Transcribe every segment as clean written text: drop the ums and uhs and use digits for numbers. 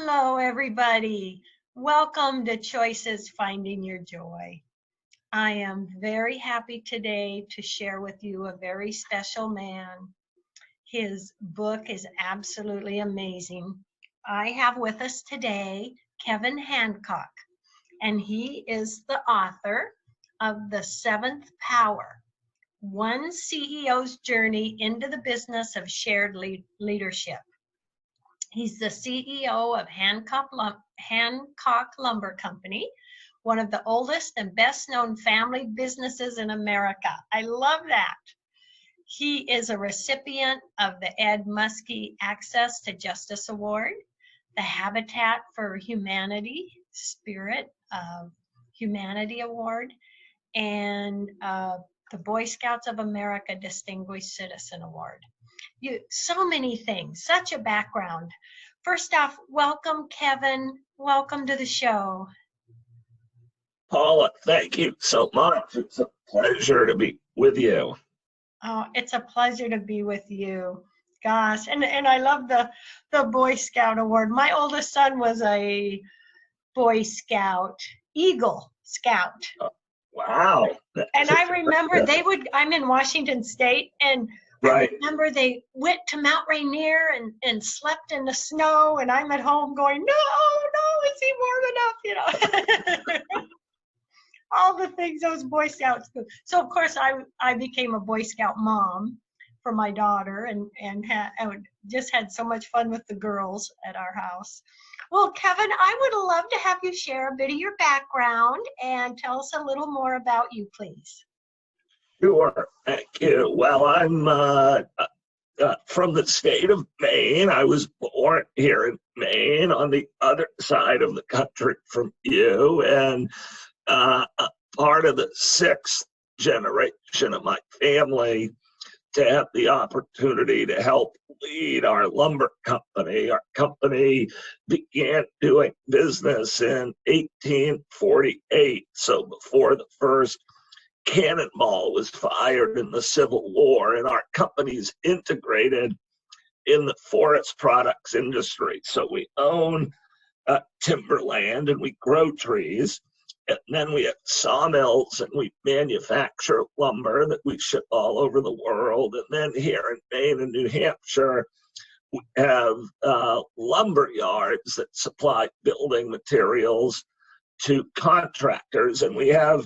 Hello, everybody. Welcome to Choices Finding Your Joy. I am very happy today to share with you a very special man. His book is absolutely amazing. I have with us today Kevin Hancock, and he is the author of The Seventh Power, One CEO's Journey into the Business of Shared Leadership. He's the CEO of Hancock Lumber Company, one of the oldest and best known family businesses in America. I love that. He is a recipient of the Ed Muskie Access to Justice Award, the Habitat for Humanity Spirit of Humanity Award, and the Boy Scouts of America Distinguished Citizen Award. So many things, such a background. First off, welcome, Kevin. Welcome to the show. Paula, thank you so much. It's a pleasure to be with you. Oh, it's a pleasure to be with you. Gosh, and I love the Boy Scout Award. My oldest son was a Boy Scout, Eagle Scout. Oh, wow. And I remember I'm in Washington State, and right. I remember they went to Mount Rainier and slept in the snow, and I'm at home going, no, is he warm enough, all the things those Boy Scouts do. So, of course, I became a Boy Scout mom for my daughter and just had so much fun with the girls at our house. Well, Kevin, I would love to have you share a bit of your background and tell us a little more about you, please. Sure, thank you. Well, I'm from the state of Maine. I was born here in Maine on the other side of the country from you, and part of the sixth generation of my family to have the opportunity to help lead our lumber company. Our company began doing business in 1848, so before the first cannonball was fired in the Civil War, and our company's integrated in the forest products industry. So we own timberland and we grow trees, and then we have sawmills and we manufacture lumber that we ship all over the world. And then here in Maine and New Hampshire, we have lumber yards that supply building materials to contractors, and we have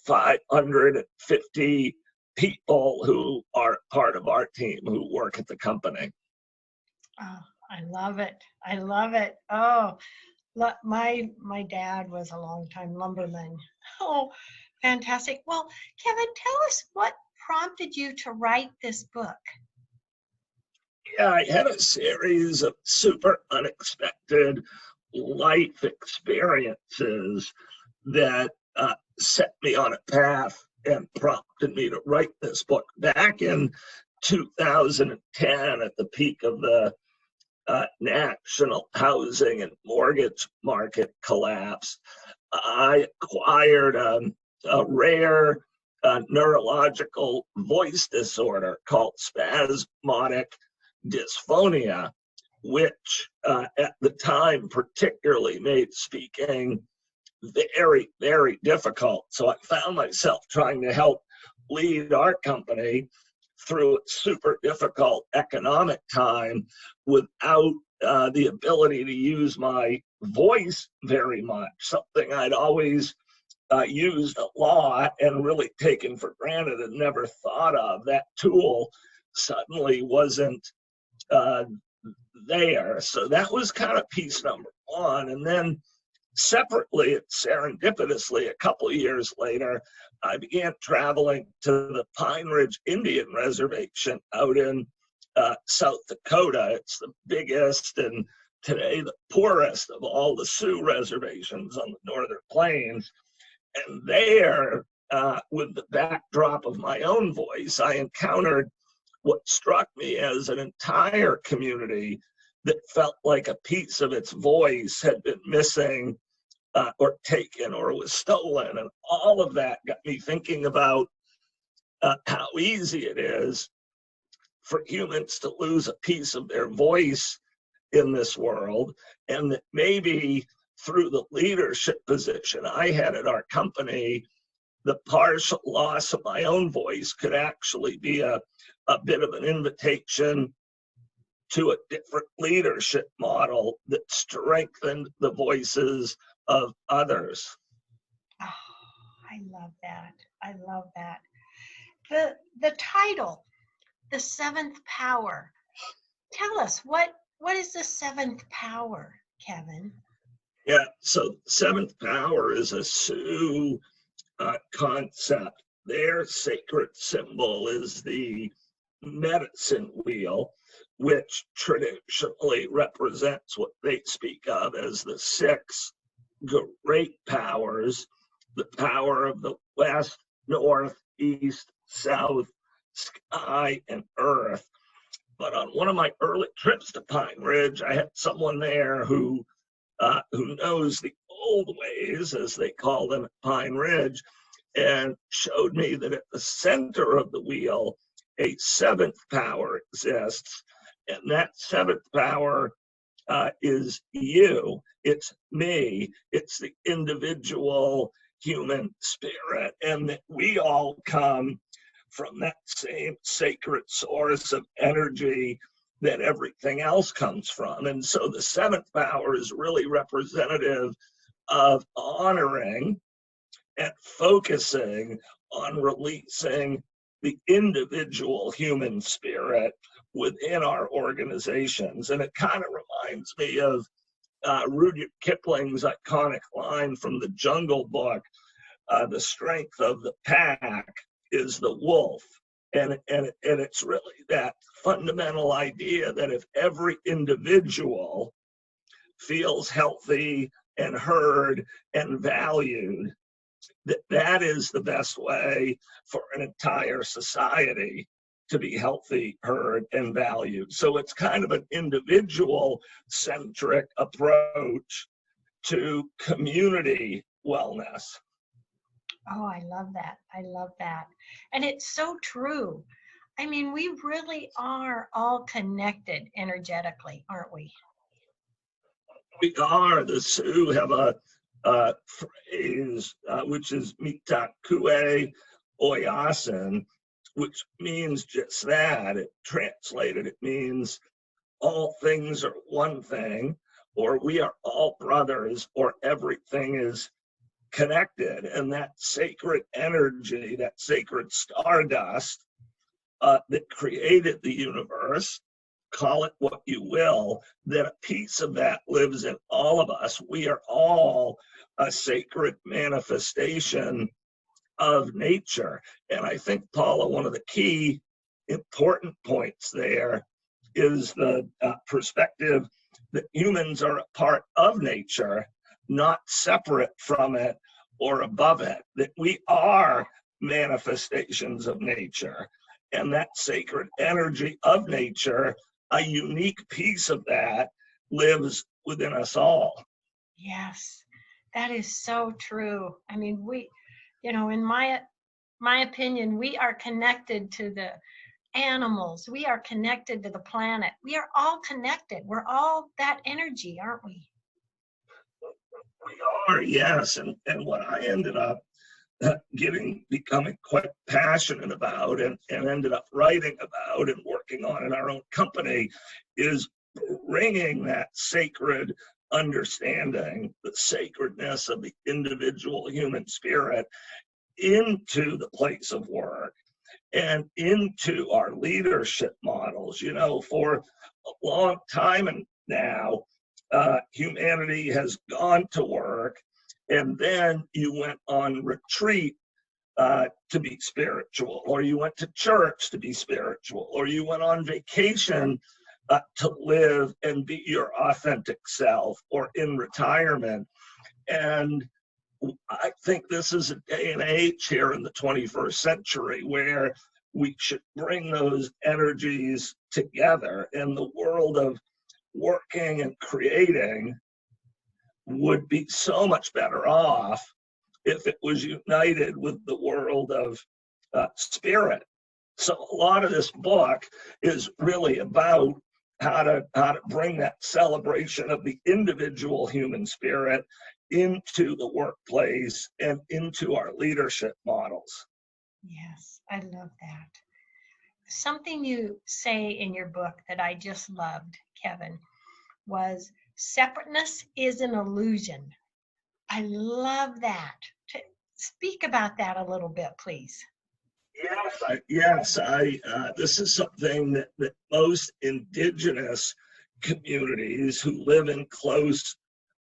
550 people who are part of our team who work at the company. Oh, I love it. I love it. Oh, my dad was a longtime lumberman. Oh, fantastic. Well, Kevin, tell us what prompted you to write this book. Yeah, I had a series of super unexpected life experiences that set me on a path and prompted me to write this book. Back in 2010, at the peak of the national housing and mortgage market collapse, I acquired a rare neurological voice disorder called spasmodic dysphonia, which at the time particularly made speaking very, very difficult. So I found myself trying to help lead our company through a super difficult economic time without the ability to use my voice very much, something I'd always used a lot and really taken for granted and never thought of. That tool suddenly wasn't there. So that was kind of piece number one. And then separately, serendipitously, a couple of years later, I began traveling to the Pine Ridge Indian Reservation out in South Dakota. It's the biggest and today the poorest of all the Sioux reservations on the Northern Plains. And there, with the backdrop of my own voice, I encountered what struck me as an entire community that felt like a piece of its voice had been missing or taken or was stolen. And all of that got me thinking about how easy it is for humans to lose a piece of their voice in this world, and that maybe through the leadership position I had at our company, the partial loss of my own voice could actually be a bit of an invitation to a different leadership model that strengthened the voices of others. Oh, I love that. I love that. The title, the seventh power. Tell us what is the seventh power, Kevin? Yeah, so seventh power is a Sioux concept. Their sacred symbol is the medicine wheel, which traditionally represents what they speak of as the six great powers: the power of the west, north, east, south, sky, and earth. But on one of my early trips to Pine Ridge, I had someone there who knows the old ways, as they call them at Pine Ridge, and showed me that at the center of the wheel, a seventh power exists. And that seventh power is you. It's me. It's the individual human spirit. And that we all come from that same sacred source of energy that everything else comes from. And so the seventh power is really representative of honoring and focusing on releasing the individual human spirit within our organizations. And it kind of reminds me of Rudyard Kipling's iconic line from the Jungle Book, the strength of the pack is the wolf. And it's really that fundamental idea that if every individual feels healthy and heard and valued, that is the best way for an entire society to be healthy, heard, and valued. So it's kind of an individual-centric approach to community wellness. Oh, I love that. I love that. And it's so true. I mean, we really are all connected energetically, aren't we? We are. The Sioux have a phrase which is Mitakue Oyasin, which means just that. It translated, it means all things are one thing, or we are all brothers, or everything is connected. And that sacred energy, that sacred stardust that created the universe, call it what you will, that a piece of that lives in all of us. We are all a sacred manifestation of nature. And I think, Paula, one of the key important points there is the perspective that humans are a part of nature, not separate from it or above it, that we are manifestations of nature. And that sacred energy of nature, a unique piece of that, lives within us all. Yes, that is so true. I mean, in my opinion, we are connected to the animals. We are connected to the planet. We are all connected. We're all that energy, aren't we? We are, yes. And what I ended up becoming quite passionate about and ended up writing about and working on in our own company is bringing that sacred understanding, the sacredness of the individual human spirit into the place of work and into our leadership models. You know, for a long time now, humanity has gone to work, and then you went on retreat to be spiritual, or you went to church to be spiritual, or you went on vacation to live and be your authentic self, or in retirement. And I think this is a day and age here in the 21st century where we should bring those energies together, and the world of working and creating would be so much better off if it was united with the world of spirit. So a lot of this book is really about how to bring that celebration of the individual human spirit into the workplace and into our leadership models. Yes, I love that. Something you say in your book that I just loved, Kevin, was separateness is an illusion. I love that. Speak about that a little bit, please. This is something that most indigenous communities who live in close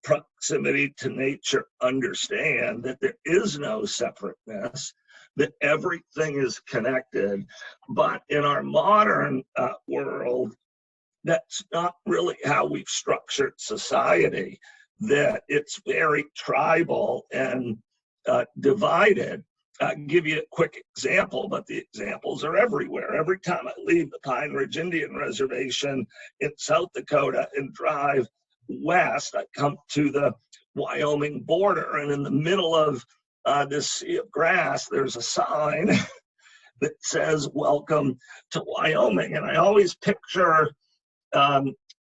proximity to nature understand, that there is no separateness, that everything is connected. But in our modern world, that's not really how we've structured society, that it's very tribal and divided. I'll give you a quick example, but the examples are everywhere. Every time I leave the Pine Ridge Indian Reservation in South Dakota and drive west, I come to the Wyoming border, and in the middle of this sea of grass, there's a sign that says, "Welcome to Wyoming." And I always picture,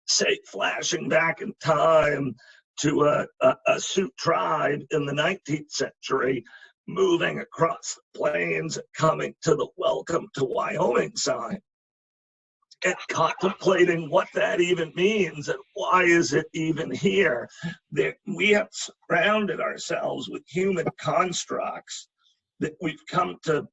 say, flashing back in time to a Sioux tribe in the 19th century, moving across the plains, coming to the "Welcome to Wyoming" sign, and contemplating what that even means and why is it even here. That we have surrounded ourselves with human constructs that we've come to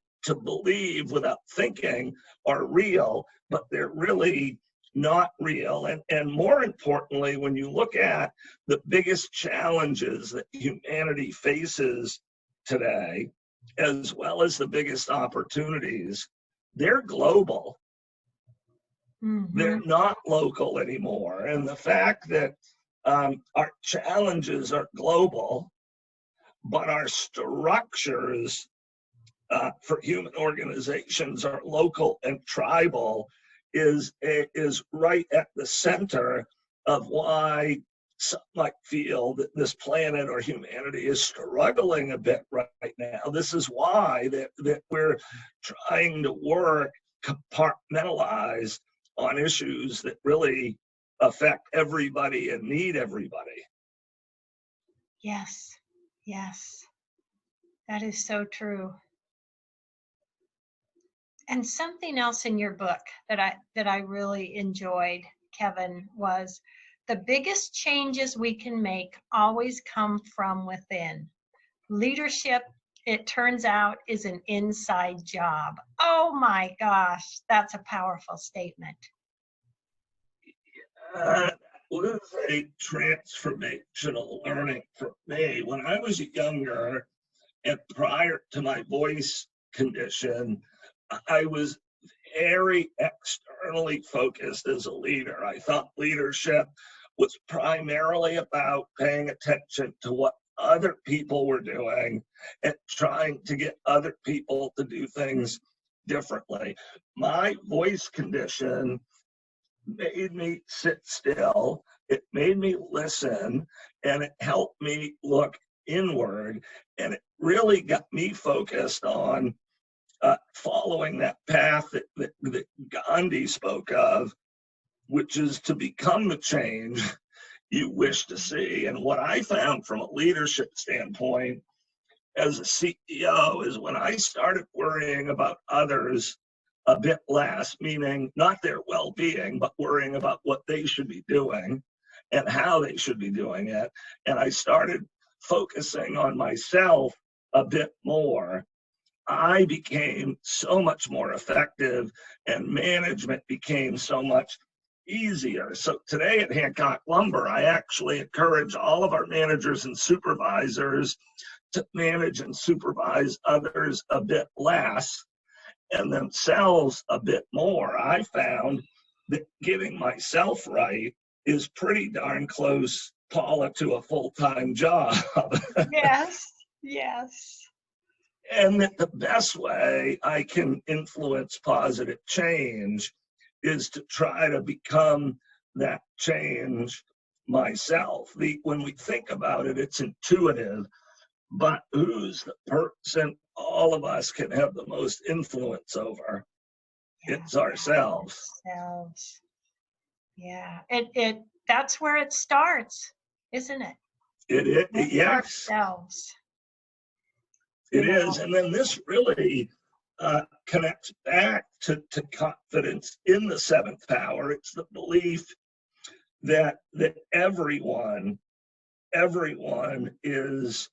believe without thinking are real, but they're really not real. And more importantly, when you look at the biggest challenges that humanity faces today, as well as the biggest opportunities, they're global. Mm-hmm. They're not local anymore. And the fact that our challenges are global, but our structures for human organizations are local and tribal, is right at the center of why some might feel that this planet or humanity is struggling a bit right now. This is why that we're trying to work compartmentalized on issues that really affect everybody and need everybody. Yes, yes, that is so true. And something else in your book that I really enjoyed, Kevin, was the biggest changes we can make always come from within. Leadership, it turns out, is an inside job. Oh my gosh, that's a powerful statement. That was a transformational learning for me. When I was younger and prior to my voice condition, I was very externally focused as a leader. I thought leadership was primarily about paying attention to what other people were doing and trying to get other people to do things differently. My voice condition made me sit still. It made me listen, and it helped me look inward. And it really got me focused on following that path that Gandhi spoke of, which is to become the change you wish to see. And what I found from a leadership standpoint as a CEO is when I started worrying about others a bit less, meaning not their well-being, but worrying about what they should be doing and how they should be doing it. And I started focusing on myself a bit more, I became so much more effective and management became so much easier. So today at Hancock Lumber, I actually encourage all of our managers and supervisors to manage and supervise others a bit less and themselves a bit more. I found that getting myself right is pretty darn close, Paula, to a full-time job. Yes, yes. And that the best way I can influence positive change is to try to become that change myself. When we think about it, it's intuitive, but who's the person all of us can have the most influence over? It's ourselves. Yeah. That's where it starts, isn't it? With Yes, ourselves. it You know, is. And then this really connects back to confidence in the seventh power. It's the belief that everyone is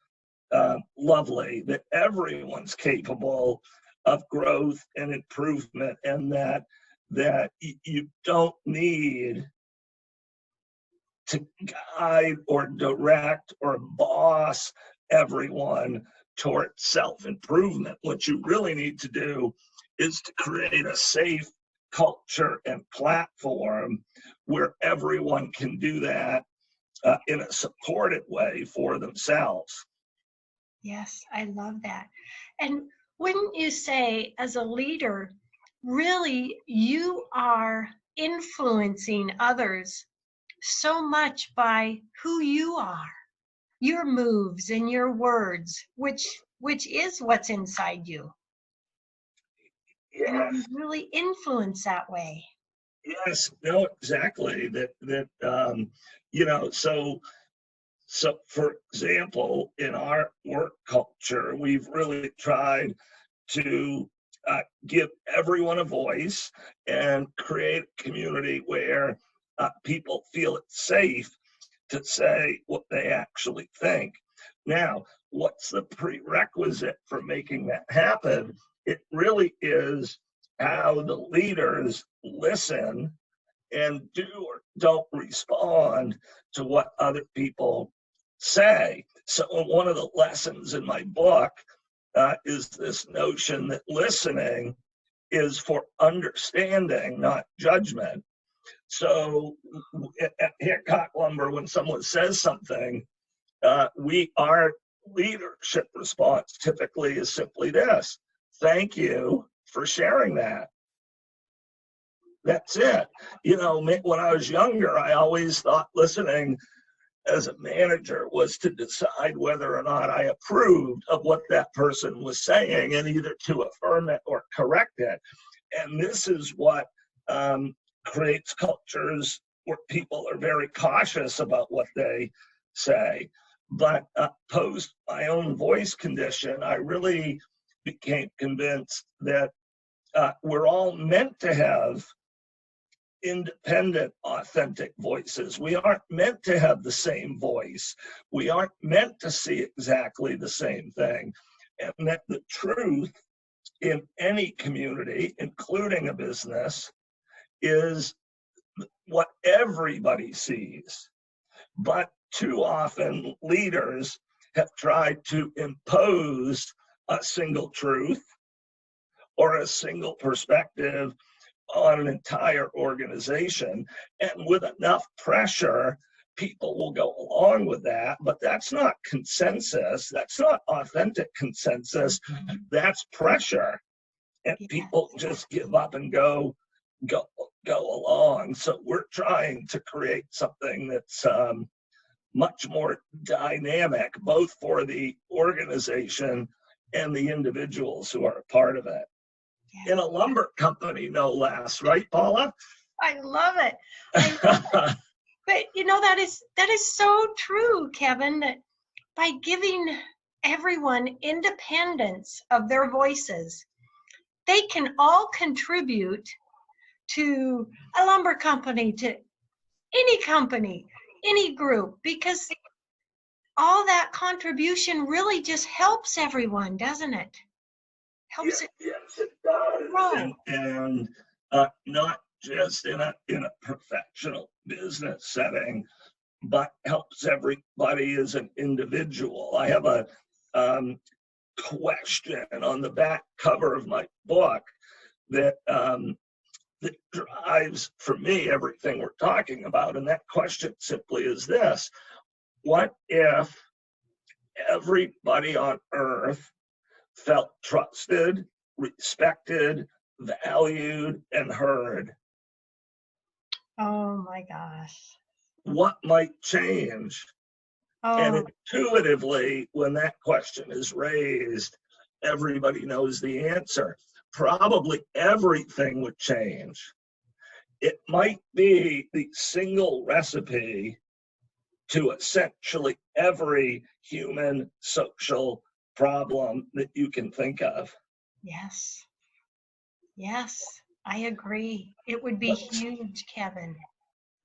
lovely, that everyone's capable of growth and improvement, and that you don't need to guide or direct or boss everyone toward self-improvement. What you really need to do is to create a safe culture and platform where everyone can do that in a supported way for themselves. yes, I love that. And wouldn't you say, as a leader, really you are influencing others so much by who you are, your moves and your words, which is what's inside you. And you Yes, really influence that way. yes, no, exactly. You know, so for example, in our work culture, we've really tried to give everyone a voice and create a community where people feel it's safe to say what they actually think. Now, what's the prerequisite for making that happen? It really is how the leaders listen and do or don't respond to what other people say. So, one of the lessons in my book is this notion that listening is for understanding, not judgment. So at Hancock Lumber, when someone says something, our leadership response typically is simply this: thank you for sharing that. That's it. You know, when I was younger, I always thought listening as a manager was to decide whether or not I approved of what that person was saying and either to affirm it or correct it. And this is what creates cultures where people are very cautious about what they say. But post my own voice condition, I really became convinced that we're all meant to have independent, authentic voices. We aren't meant to have the same voice. We aren't meant to see exactly the same thing. And that the truth in any community, including a business, is what everybody sees. But too often, leaders have tried to impose a single truth or a single perspective on an entire organization. And with enough pressure, people will go along with that. But that's not consensus. That's not authentic consensus. That's pressure. And people just give up and go along. So we're trying to create something that's much more dynamic, both for the organization and the individuals who are a part of it. Yeah. In a lumber company, no less, right, Paula? I love it. I love it. But you know, that is so true, Kevin, that by giving everyone independence of their voices, they can all contribute to a lumber company, to any company, any group, because all that contribution really just helps everyone, doesn't it? Helps it Yes, it does. grow. And not just in a professional business setting, but helps everybody as an individual. I have a question on the back cover of my book that that drives, for me, everything we're talking about. And that question simply is this: what if everybody on earth felt trusted, respected, valued, and heard? Oh my gosh. What might change? And Oh, intuitively, when that question is raised, everybody knows the answer. Probably everything would change. it might be the single recipe to essentially every human social problem that you can think of. Yes. Yes, I agree. It would be huge, Kevin.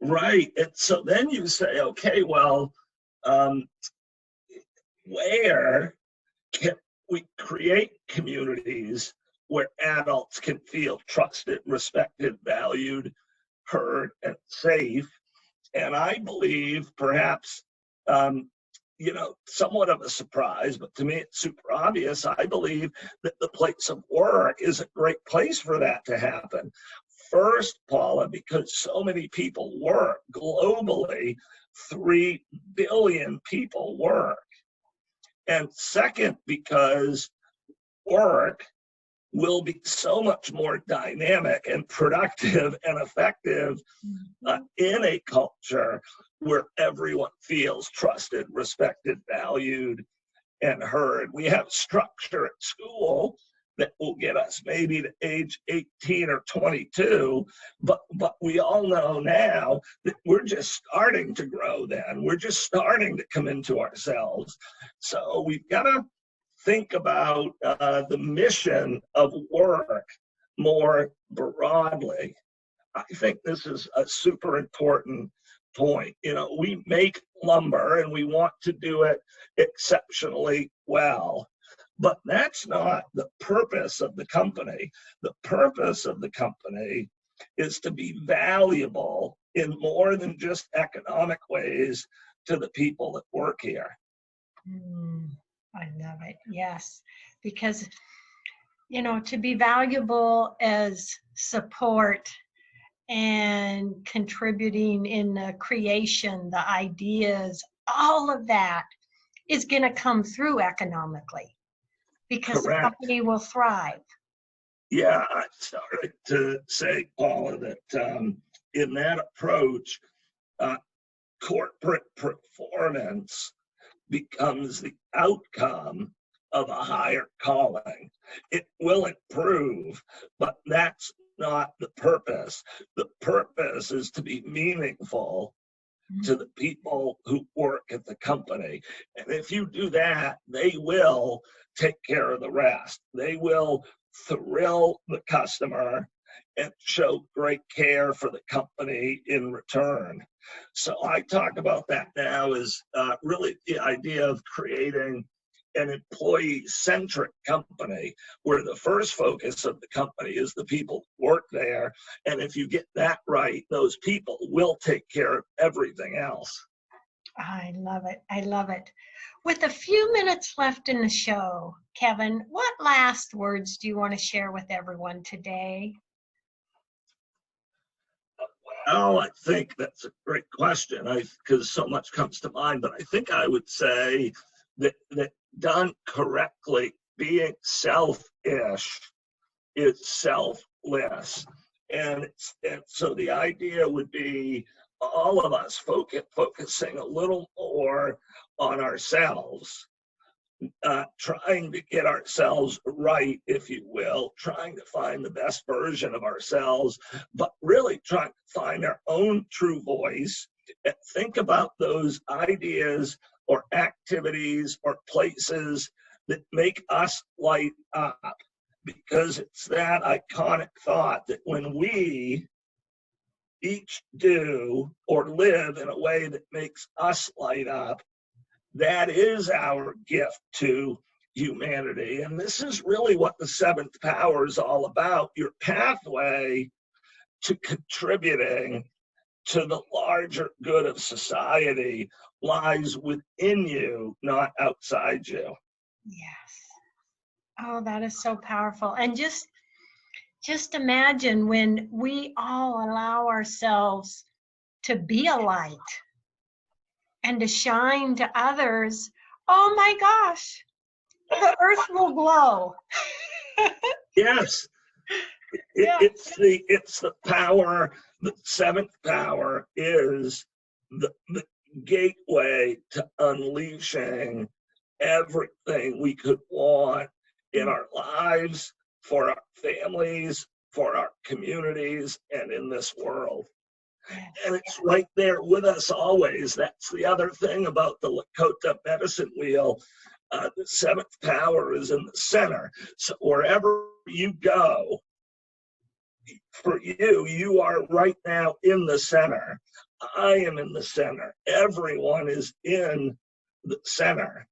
Right. And so then you say, okay, well, um, where can we create communities where adults can feel trusted, respected, valued, heard, and safe? And I believe perhaps, somewhat of a surprise, but to me it's super obvious. I believe that the place of work is a great place for that to happen. First, Paula, because so many people work globally, 3 billion people work. And second, because work will be so much more dynamic and productive and effective in a culture where everyone feels trusted, respected, valued, and heard. We have structure at school that will get us maybe to age 18 or 22, but we all know now that we're just starting to grow then. We're just starting to come into ourselves. So we've got to think about the mission of work more broadly. I think this is a super important point. We make lumber and we want to do it exceptionally well, but that's not the purpose of the company. The purpose of the company is to be valuable in more than just economic ways to the people that work here. I love it. Yes, because, to be valuable as support and contributing in the creation, the ideas, all of that is going to come through economically because Correct. the company will thrive. Yeah, I started to say, Paula, that in that approach, corporate performance becomes the outcome of a higher calling. It will improve, but that's not the purpose. The purpose is to be meaningful to the people who work at the company. And if you do that, they will take care of the rest. They will thrill the customer and show great care for the company in return. So I talk about that now as really the idea of creating an employee-centric company where the first focus of the company is the people who work there. And if you get that right, those people will take care of everything else. I love it. I love it. With a few minutes left in the show, Kevin, what last words do you want to share with everyone today? Well, I think that's a great question because so much comes to mind, but I think I would say that done correctly, being selfish is selfless. And so the idea would be all of us focusing a little more on ourselves, trying to get ourselves right, if you will, trying to find the best version of ourselves, but really trying to find our own true voice and think about those ideas or activities or places that make us light up. Because it's that iconic thought that when we each do or live in a way that makes us light up, that is our gift to humanity. And this is really what the seventh power is all about. Your pathway to contributing to the larger good of society lies within you, not outside you. Yes. Oh, that is so powerful. And just imagine when we all allow ourselves to be a light and to shine to others. Oh my gosh, the earth will glow. Yes. Yeah. It's the power. The seventh power is the gateway to unleashing everything we could want in our lives, for our families, for our communities and in this world. Yes. And it's right there with us always. That's the other thing about the Lakota medicine wheel. The seventh power is in the center. So wherever you go, for you, you are right now in the center. I am in the center. Everyone is in the center.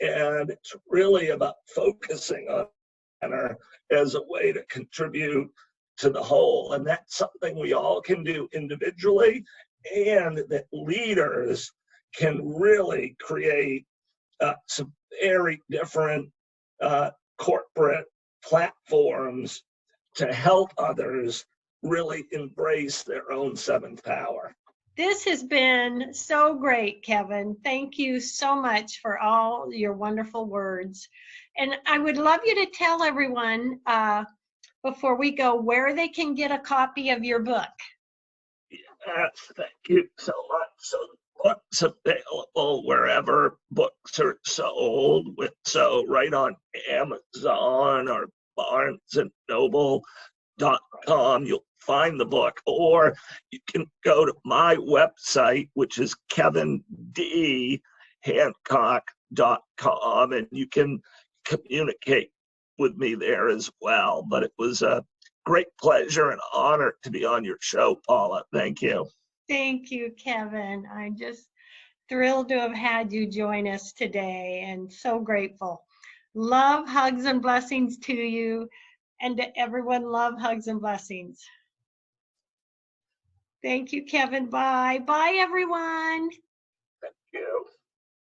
And it's really about focusing on the center as a way to contribute to the whole. And that's something we all can do individually, and that leaders can really create some very different corporate platforms to help others really embrace their own seventh power. This has been so great, Kevin. Thank you so much for all your wonderful words. And I would love you to tell everyone before we go where they can get a copy of your book. Yes, thank you so much. So the book's available wherever books are sold. So right on Amazon or BarnesandNoble.com, you'll find the book, or you can go to my website, which is KevinDHancock.com, and you can communicate with me there as well. But it was a great pleasure and honor to be on your show, Paula. Thank you. Thank you, Kevin. I'm just thrilled to have had you join us today and so grateful. Love, hugs, and blessings to you, and to everyone, love, hugs, and blessings. Thank you, Kevin. Bye. Bye, everyone. Thank you.